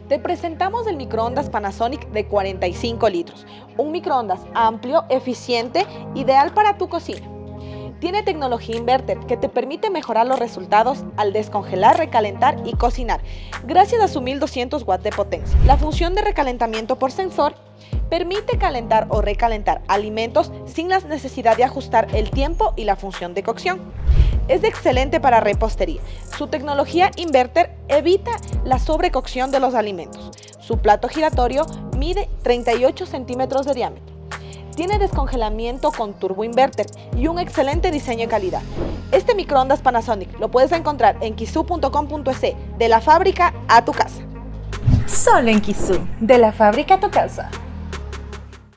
Te presentamos el microondas Panasonic de 45 litros, un microondas amplio, eficiente, ideal para tu cocina. Tiene tecnología inverter que te permite mejorar los resultados al descongelar, recalentar y cocinar, gracias a su 1200 watts de potencia. La función de recalentamiento por sensor permite calentar o recalentar alimentos sin la necesidad de ajustar el tiempo y la función de cocción. Es excelente para repostería. Su tecnología inverter evita la sobrecocción de los alimentos. Su plato giratorio mide 38 centímetros de diámetro. Tiene descongelamiento con turbo inverter y un excelente diseño y calidad. Este microondas Panasonic lo puedes encontrar en kisu.com.es, de la fábrica a tu casa. Solo en Kisú, de la fábrica a tu casa.